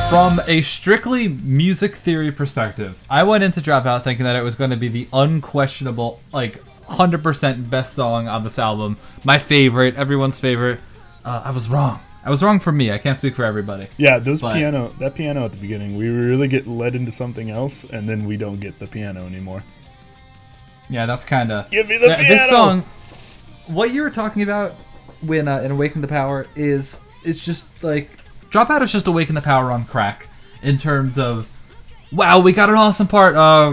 From a strictly music theory perspective, I went into Dropout thinking that it was going to be the unquestionable, like 100% best song on this album. My favorite, everyone's favorite. I was wrong. I was wrong for me. I can't speak for everybody. Yeah, that piano at the beginning, we really get led into something else, and then we don't get the piano anymore. Yeah, that's kind of... Give me the piano! This song, what you were talking about when in Awaken the Power is just like... Dropout is just Awaken the Power on crack in terms of, wow, we got an awesome part. Oh,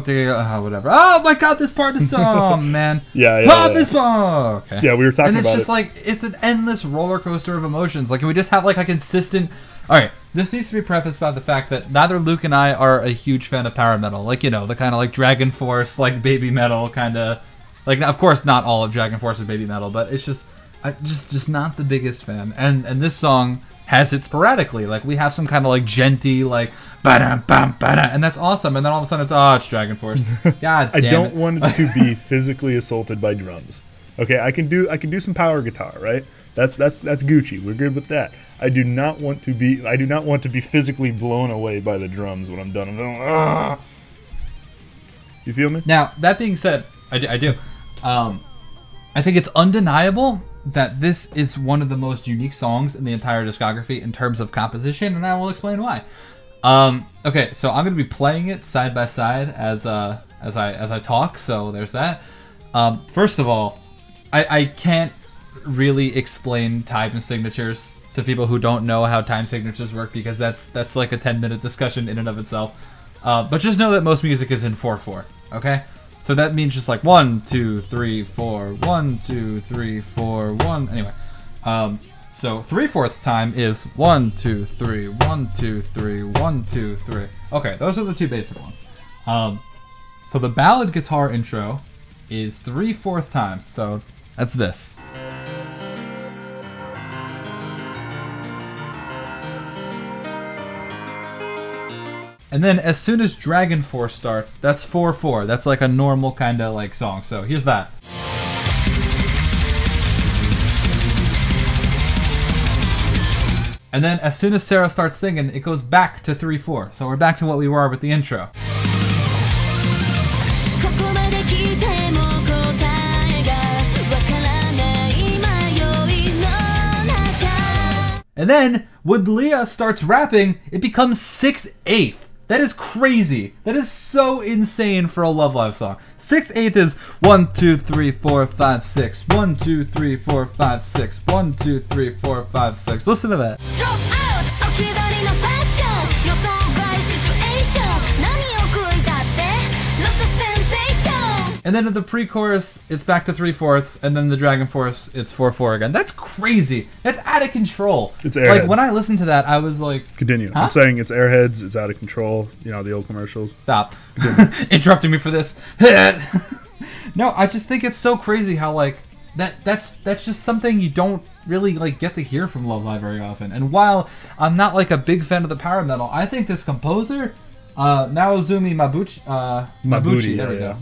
whatever. Oh my god, this part is so, oh man. This part. Okay. Yeah, we were talking about it. And it's just like, it's an endless roller coaster of emotions. Like, we just have like a consistent. All right, this needs to be prefaced by the fact that neither Luke and I are a huge fan of power metal. Like, you know, the kind of like Dragon Force, like baby metal kind of. Like, of course, not all of Dragon Force is baby metal, but it's just not the biggest fan. And this song has it sporadically. Like, we have some kind of like genty, like ba-da, bam, ba-da, and that's awesome. And then all of a sudden it's Dragon Force. God damn I don't want it to be physically assaulted by drums. Okay, I can do some power guitar, right? That's Gucci. We're good with that. I do not want to be physically blown away by the drums when I'm done. I'm going, ah. You feel me? Now, that being said, I do. I think it's undeniable that this is one of the most unique songs in the entire discography in terms of composition, and I will explain why. Okay, so I'm going to be playing it side by side as I talk, so there's that. First of all, I can't really explain time signatures to people who don't know how time signatures work, because that's like a 10-minute discussion in and of itself. But just know that most music is in 4/4, okay? So that means just like 1, 2, 3, 4, 1, 2, 3, 4, 1. Anyway, so 3/4 time is 1, 2, 3, 1, 2, 3, 1, 2, 3. Okay, those are the two basic ones. So the ballad guitar intro is 3/4 time. So that's this. And then as soon as Dragon Force starts, that's 4/4. That's like a normal kind of like song. So here's that. And then as soon as Sarah starts singing, it goes back to 3/4. So we're back to what we were with the intro. And then when Leah starts rapping, it becomes 6/8. That is crazy. That is so insane for a Love Live song. 6/8 is 1, 2, 3, 4, 5, 6. 1, 2, 3, 4, 5, 6. 1, 2, 3, 4, 5, 6. Listen to that. And then in the pre-chorus, it's back to 3/4, and then the Dragon Force, it's 4/4 again. That's crazy. That's out of control. It's Airheads. Like when I listened to that, I was like, Continue. Huh? I'm saying it's Airheads. It's out of control. You know, the old commercials. stop interrupting me for this. No, I just think it's so crazy how like that's just something you don't really like get to hear from Love Live very often. And while I'm not like a big fan of the power metal, I think this composer, Naozumi Mabuchi, there we go.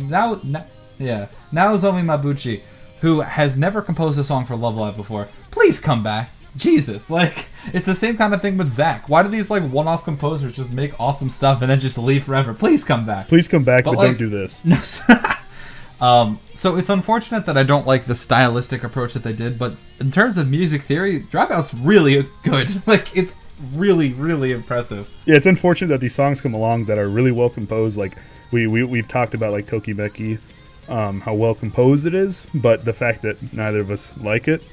Naozumi Mabuchi, who has never composed a song for Love Live before. Please come back. Jesus, like it's the same kind of thing with Zach. Why do these like one-off composers just make awesome stuff and then just leave forever? Please come back. Please come back, but like, don't do this. No. So it's unfortunate that I don't like the stylistic approach that they did, but in terms of music theory, Dropout's really good. Like, it's really, really impressive. Yeah, it's unfortunate that these songs come along that are really well composed. Like, we've talked about, like, Tokimeki, how well composed it is, but the fact that neither of us like it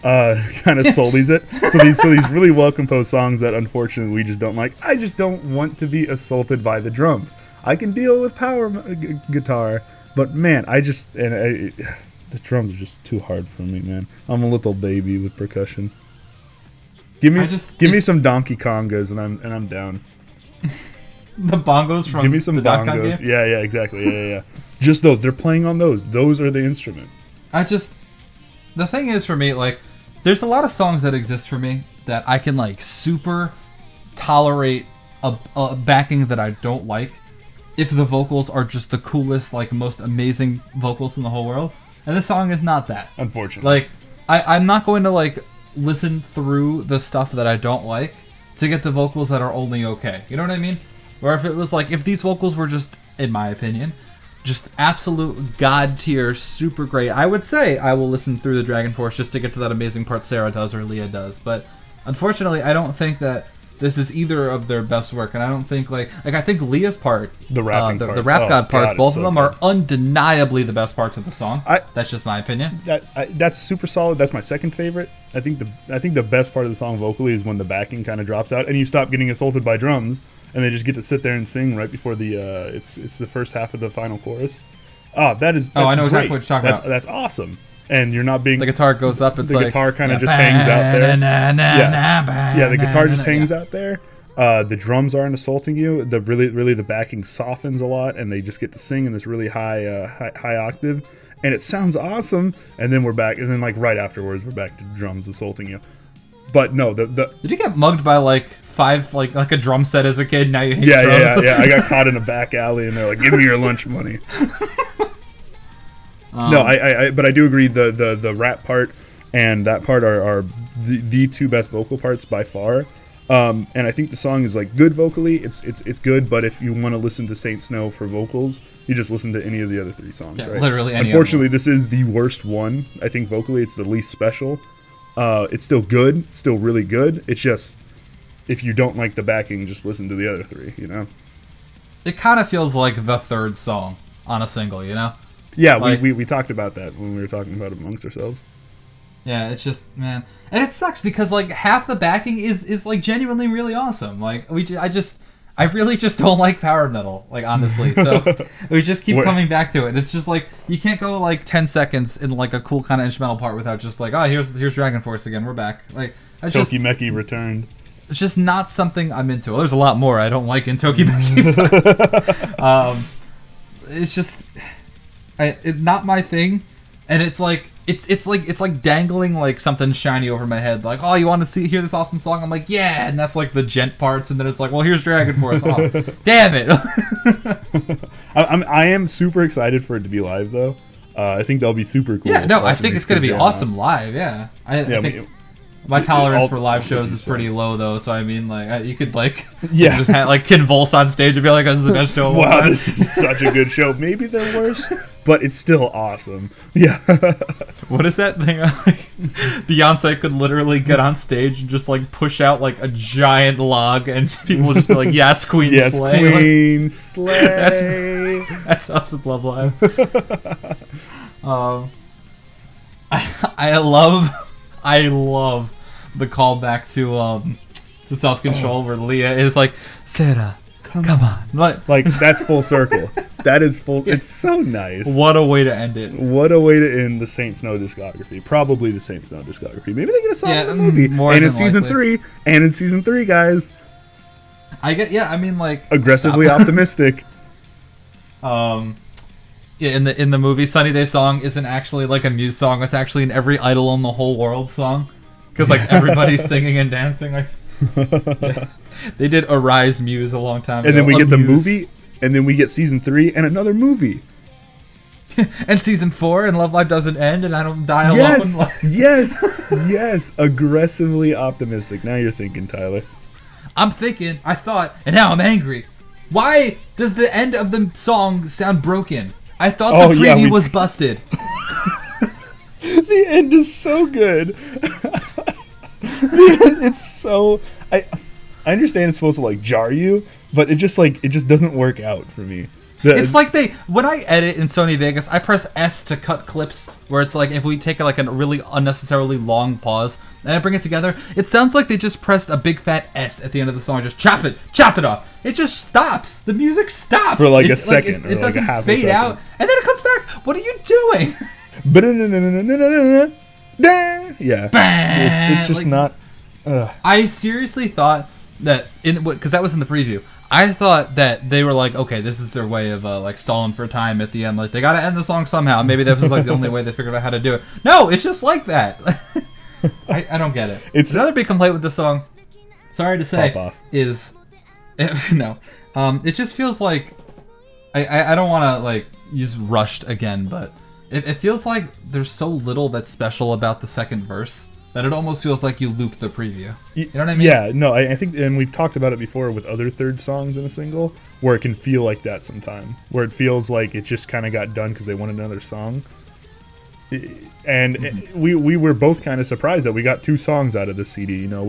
kind of sullies it. So these really well composed songs that unfortunately we just don't like. I just don't want to be assaulted by the drums. I can deal with power guitar. But man, the drums are just too hard for me, man. I'm a little baby with percussion. Give me some Donkey Kongas and I'm down. The bongos from Give me some the bongos. Game? Yeah, exactly. Yeah. Just those. They're playing on those. Those are the instrument. The thing is for me, like, there's a lot of songs that exist for me that I can like super tolerate a backing that I don't like, if the vocals are just the coolest, like, most amazing vocals in the whole world. And this song is not that. Unfortunately. Like, I'm not going to, like, listen through the stuff that I don't like to get the vocals that are only okay. You know what I mean? Or if it was, like, if these vocals were just, in my opinion, just absolute god tier, super great, I would say I will listen through the Dragon Force just to get to that amazing part Sarah does or Leah does. But, unfortunately, I don't think that this is either of their best work, and I don't think like I think Leah's part, the rapping part, the rap god parts, both of them good. are undeniably the best parts of the song. That's just my opinion. That's super solid. That's my second favorite. I think the best part of the song vocally is when the backing kind of drops out and you stop getting assaulted by drums, and they just get to sit there and sing right before the it's the first half of the final chorus. That's I know exactly what you're talking about. That's awesome. And you're not being... The guitar goes up, it's the like... The guitar kind of just hangs out there. Yeah, the guitar just hangs out there. The drums aren't assaulting you. Really the backing softens a lot, and they just get to sing in this really high octave. And it sounds awesome. And then we're back, and then like right afterwards, we're back to drums assaulting you. But no, Did you get mugged by like five, like a drum set as a kid, now you hate drums? Yeah. I got caught in a back alley, and they're like, give me your lunch money. No, but I do agree the rap part and that part are the two best vocal parts by far. And I think the song is like good vocally. It's good, but if you want to listen to Saint Snow for vocals, you just listen to any of the other three songs. Yeah, right? literally any. Unfortunately, this is the worst one. I think vocally, it's the least special. It's still good. It's still really good. It's just if you don't like the backing, just listen to the other three. You know. It kind of feels like the third song on a single. You know. Yeah, like, we talked about that when we were talking about it amongst ourselves. Yeah, it's just, man, and it sucks because like half the backing is like genuinely really awesome. Like I really just don't like power metal, like honestly. So we just keep coming back to it. It's just like you can't go like 10 seconds in like a cool kind of instrumental part without just like, oh, here's Dragon Force again. We're back. Like Tokimeki returned. It's just not something I'm into. Well, there's a lot more I don't like in Tokimeki. But, it's just. It's not my thing, and it's like dangling like something shiny over my head. Like, oh, you want to hear this awesome song? I'm like, yeah, and that's like the gent parts, and then it's like, well, here's Dragon Force. Oh, damn it! I am super excited for it to be live though. I think that'll be super cool. Yeah, no, I think it's gonna be awesome live. Yeah, I think my tolerance for live shows is pretty low though. So I mean, like, you could like just like convulse on stage and be like, "This is the best show of all time." Wow, this is such a good show. Maybe they're worse, but it's still awesome. Yeah. What is that thing? Beyonce could literally get on stage and just like push out like a giant log, and people will just be like, "Yes, Queen, yes, slay." Queen, slay. That's us with Love Live. I love the callback to Self Control where Leah is like, Sarah, come on. Like that's full circle. That is full. It's so nice. What a way to end it. What a way to end the Saint Snow discography. Probably the Saint Snow discography. Maybe they get a song in the movie. And in season 3. And in season 3, guys. I mean, like, aggressively optimistic. Yeah, in the movie, Sunny Day Song isn't actually like a Muse song. It's actually an Every Idol in the Whole World song. Because, like, everybody's singing and dancing. Like, yeah. They did Arise Muse a long time ago. And then we get the movie, and then we get season 3 and another movie. And season 4, and Love Live doesn't end, and I don't die alone. Yes. Aggressively optimistic. Now you're thinking, Tyler. I'm thinking, I thought, and now I'm angry. Why does the end of the song sound broken? I thought the preview was busted. The end is so good. It's so... I understand it's supposed to, like, jar you, but it just doesn't work out for me. It's like when I edit in Sony Vegas, I press S to cut clips where it's like if we take like a really unnecessarily long pause and I bring it together, it sounds like they just pressed a big fat S at the end of the song, just chop it off. It just stops. The music stops for like a second. It doesn't fade out, and then it comes back. What are you doing? Yeah, it's just like, not. I seriously thought that because that was in the preview. I thought that they were like, okay, this is their way of like stalling for time at the end. Like they got to end the song somehow. Maybe that was like the only way they figured out how to do it. No, it's just like that. I don't get it. It's another big complaint with the song. Sorry to say, is no. It just feels like I don't want to like use rushed again, but it feels like there's so little that's special about the second verse. That it almost feels like you loop the preview. You know what I mean? Yeah, no, I think, and we've talked about it before with other third songs in a single, where it can feel like that sometime. Where it feels like it just kind of got done because they wanted another song. And we were both kind of surprised that we got 2 songs out of this CD. You know,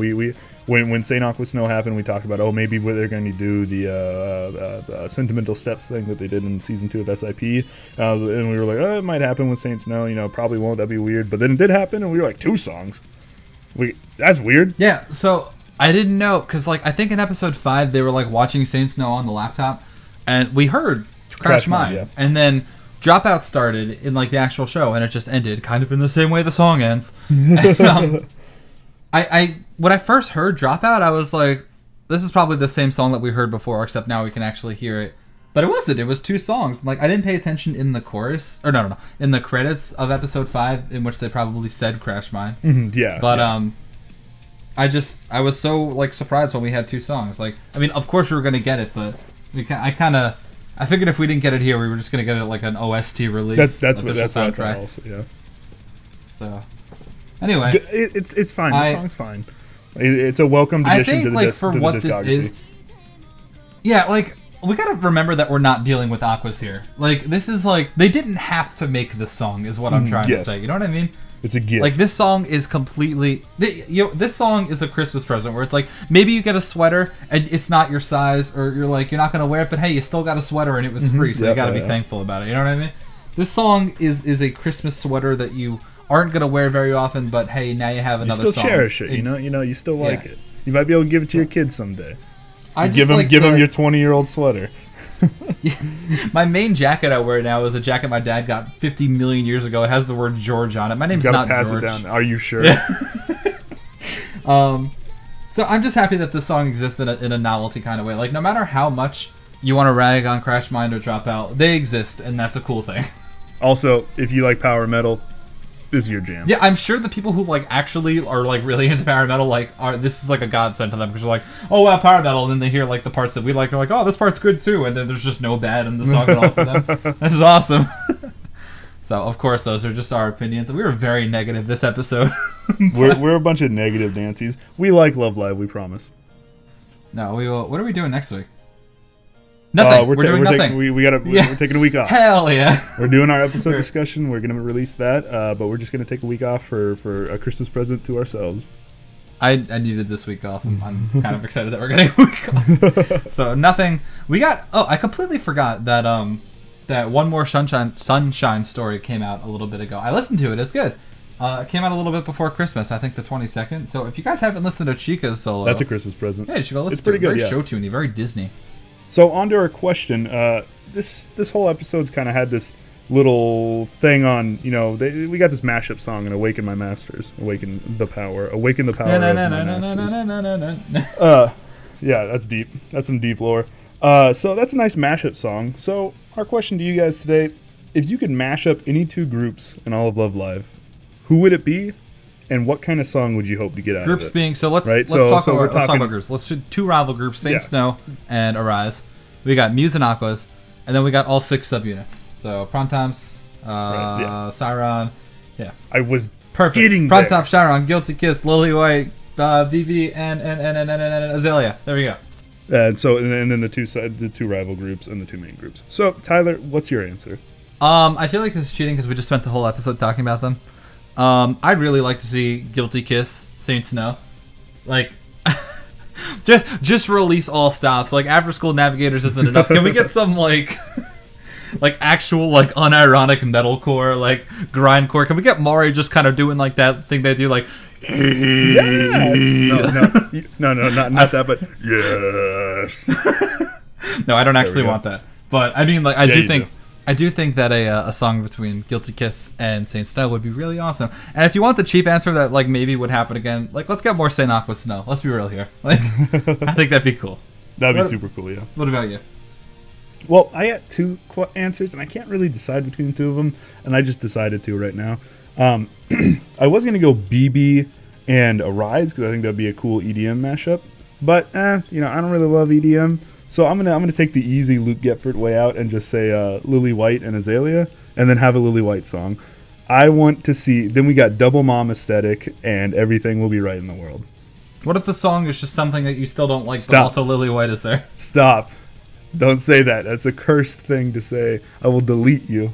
when St. Aqua Snow happened, we talked about, maybe they're going to do the Sentimental Steps thing that they did in season 2 of SIP. And we were like, it might happen with Saint Snow. You know, probably won't. That'd be weird. But then it did happen, and we were like, 2 songs. That's weird. Yeah, so I didn't know, because like I think in episode 5 they were like watching Saint Snow on the laptop, and we heard Crash Mine, yeah. And then Dropout started in like the actual show, and it just ended kind of in the same way the song ends. And, when I first heard Dropout, I was like, this is probably the same song that we heard before, except now we can actually hear it. But it wasn't. It was 2 songs. Like I didn't pay attention in the chorus, or no, in the credits of episode 5, in which they probably said Crash Mine. Yeah. But I was so like surprised when we had 2 songs. Like, I mean, of course we were gonna get it, but I figured if we didn't get it here, we were just gonna get it like an OST release. That's what I thought also, yeah. So, anyway, it's fine. The song's fine. It's a welcomed addition to the discography. This is, yeah, like. We gotta remember that we're not dealing with Aqours here. Like, this is like, they didn't have to make this song, is what I'm trying to say. You know what I mean? It's a gift. Like, this song is completely... this song is a Christmas present where it's like, maybe you get a sweater and it's not your size, or you're like, you're not gonna wear it, but hey, you still got a sweater and it was free, so you gotta be thankful about it. You know what I mean? This song is a Christmas sweater that you aren't gonna wear very often, but hey, now you have another song. You still cherish it, you know? You still like it. You might be able to give it to your kids someday. Give him your 20-year-old sweater. Yeah. My main jacket I wear now is a jacket my dad got 50 million years ago. It has the word George on it. My name's not pass George. It down. Are you sure? Yeah. So I'm just happy that this song exists in a novelty kind of way. Like, no matter how much you want to rag on Crash Mind or Dropout, they exist, and that's a cool thing. Also, if you like power metal, this is your jam. Yeah, I'm sure the people who like actually are like really into power metal this is like a godsend to them, because they're like, oh wow, power metal, and then they hear like the parts that we like, they're like, oh, this part's good too, and then there's just no bad in the song at all for them. This is awesome. So of course those are just our opinions. We were very negative this episode. we're a bunch of negative Nancy's. We like Love Live, we promise. No, we will. What are we doing next week? Nothing. We're doing nothing. We're taking a week off. Hell yeah. We're doing our episode discussion. We're going to release that, but we're just going to take a week off for a Christmas present to ourselves. I needed this week off. I'm kind of excited that we're getting a week off. So nothing. We got. Oh, I completely forgot that that One More Sunshine story came out a little bit ago. I listened to it. It's good. It came out a little bit before Christmas, I think the 22nd. So if you guys haven't listened to Chica's solo, that's a Christmas present. Yeah, you should go listen to it. It's pretty good. Very show-tuney, very Disney. So on to our question. This whole episode's kind of had this little thing on, you know, we got this mashup song and Awaken My Masters, Awaken the Power of My Masters. Yeah, that's deep. That's some deep lore. So that's a nice mashup song. So our question to you guys today, if you could mash up any two groups in all of Love Live, who would it be? And what kind of song would you hope to get out groups of it? being, so let's talk about groups. Let's do two rival groups, Saint Snow and Arise. We got Muse and Aqours, and then we got all 6 subunits. So Printemps, CYaRon, I was perfect. Printemps, CYaRon, Guilty Kiss, Lily White, BiBi, and AZALEA. There we go. And so, and then the two rival groups and the 2 main groups. So Tyler, what's your answer? I feel like this is cheating because we just spent the whole episode talking about them. I'd really like to see Guilty Kiss, Saint Snow, like just release all stops. Like After School Navigators isn't enough. Can we get some like actual like unironic metalcore, like grindcore? Can we get Mari just kind of doing like that thing they do, like yes. No, not that, but yes. No, I don't actually want that. But I mean, like I do think that a song between Guilty Kiss and Saint Snow would be really awesome. And if you want the cheap answer that like maybe would happen again, like let's get more Saint Aqua Snow. Let's be real here. Like I think that'd be cool. That'd be super cool, yeah. What about you? Well, I got 2 answers, and I can't really decide between the 2 of them, and I just decided to right now. I was gonna go BiBi and Arise because I think that'd be a cool EDM mashup, but you know, I don't really love EDM. So I'm gonna take the easy Luke Getford way out and just say Lily White and AZALEA, and then have a Lily White song. I want to see. Then we got Double Mom aesthetic, and Everything Will Be Right in the World. What if the song is just something that you still don't like, but also Lily White is there? Stop! Don't say that. That's a cursed thing to say. I will delete you.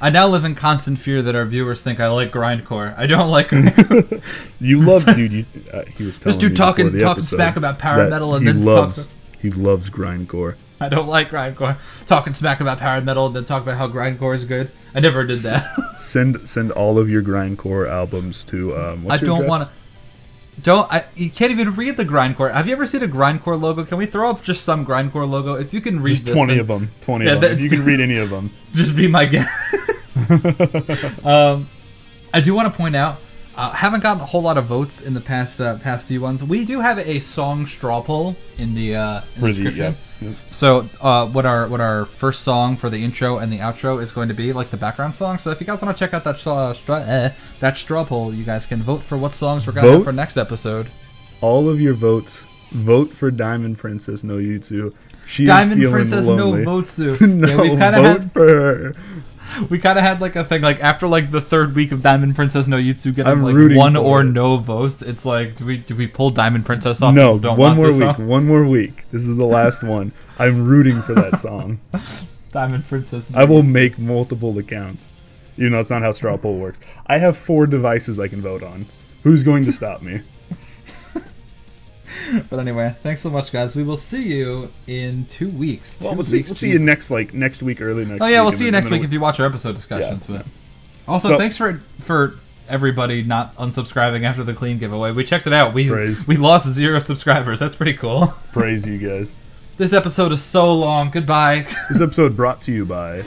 I now live in constant fear that our viewers think I like grindcore. I don't like grindcore. You love, dude. He was telling this dude talking smack about power metal and then talks. He loves grindcore. I don't like grindcore. Talking smack about power metal and then talk about how grindcore is good. I never did that. Send all of your grindcore albums to what's your address? You can't even read the grindcore. Have you ever seen a grindcore logo? Can we throw up just some grindcore logo? If you can read just 20 of them. 20 of them. If you can read any of them. Just be my guest. I do want to point out, haven't gotten a whole lot of votes in the past few ones. We do have a song straw poll in the description. Yeah. So what our first song for the intro and the outro is going to be, like the background song. So if you guys want to check out that straw poll, you guys can vote for what songs we're going to have for next episode. All of your votes. Vote for Diamond Princess no Yutsu. Diamond Princess lonely. No Votsu. No, yeah, we've kind of vote for her. We kind of had like a thing, like after like the 3rd week of Diamond Princess no Yutsu getting like 1 or no votes, it's like, do we pull Diamond Princess off? No, one more week. This is the last one. I'm rooting for that song. Diamond Princess. I will make multiple accounts. You know, it's not how straw poll works. I have 4 devices I can vote on. Who's going to stop me? But anyway, thanks so much, guys. We will see you in 2 weeks. Well, we'll see you next week, early next week. Oh yeah, we'll see you next week if you watch our episode discussions. Yeah. But also, thanks for everybody not unsubscribing after the clean giveaway. We checked it out. We lost 0 subscribers. That's pretty cool. Praise you guys. This episode is so long. Goodbye. This episode brought to you by